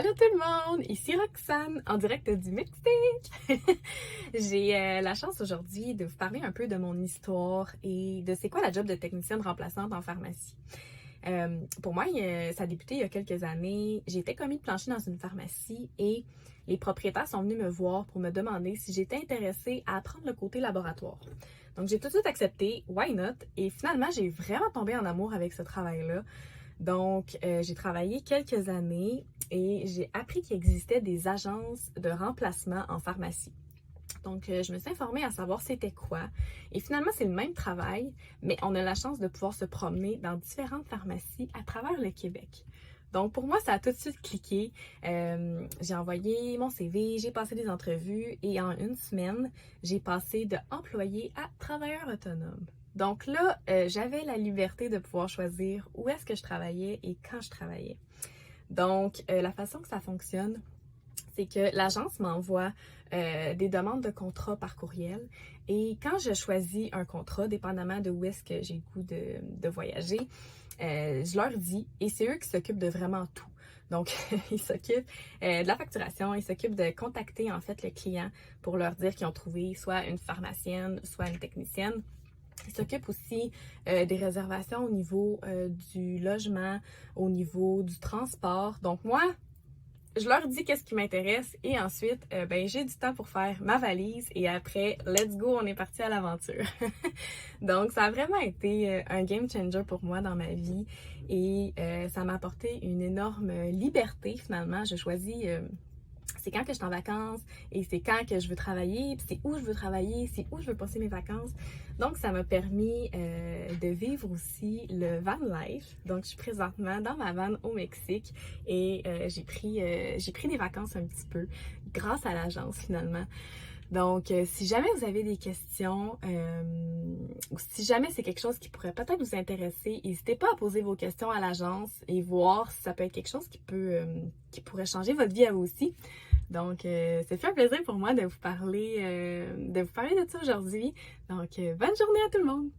Allô tout le monde, ici Roxane en direct du Mexique. J'ai la chance aujourd'hui de vous parler un peu de mon histoire et de c'est quoi la job de technicienne remplaçante en pharmacie. Pour moi, ça a débuté il y a quelques années. J'étais commis de plancher dans une pharmacie et les propriétaires sont venus me voir pour me demander si j'étais intéressée à apprendre le côté laboratoire. Donc j'ai tout de suite accepté, why not? Et finalement, j'ai vraiment tombé en amour avec ce travail-là. Donc, j'ai travaillé quelques années et j'ai appris qu'il existait des agences de remplacement en pharmacie. Donc, je me suis informée à savoir c'était quoi. Et finalement, c'est le même travail, mais on a la chance de pouvoir se promener dans différentes pharmacies à travers le Québec. Donc, pour moi, ça a tout de suite cliqué. J'ai envoyé mon CV, j'ai passé des entrevues et en une semaine, j'ai passé de employé à travailleur autonome. Donc là, j'avais la liberté de pouvoir choisir où est-ce que je travaillais et quand je travaillais. Donc, la façon que ça fonctionne, c'est que l'agence m'envoie des demandes de contrat par courriel et quand je choisis un contrat, dépendamment de où est-ce que j'ai le goût de voyager, je leur dis et c'est eux qui s'occupent de vraiment tout. Donc, ils s'occupent de la facturation, ils s'occupent de contacter en fait le client pour leur dire qu'ils ont trouvé soit une pharmacienne, soit une technicienne. Ils s'occupent aussi des réservations au niveau du logement, au niveau du transport. Donc moi, je leur dis qu'est-ce qui m'intéresse et ensuite, ben, j'ai du temps pour faire ma valise et après, let's go, on est parti à l'aventure. Donc, ça a vraiment été un game changer pour moi dans ma vie et ça m'a apporté une énorme liberté finalement. Je choisis c'est quand que je suis en vacances et c'est quand que je veux travailler, puis c'est où je veux travailler, c'est où je veux passer mes vacances. Donc, ça m'a permis de vivre aussi le van life. Donc, je suis présentement dans ma van au Mexique et j'ai pris des vacances un petit peu grâce à l'agence finalement. Donc, si jamais vous avez des questions ou si jamais c'est quelque chose qui pourrait peut-être vous intéresser, n'hésitez pas à poser vos questions à l'agence et voir si ça peut être quelque chose qui pourrait changer votre vie à vous aussi. Donc, c'est fait un plaisir pour moi de vous parler de ça aujourd'hui. Donc, bonne journée à tout le monde!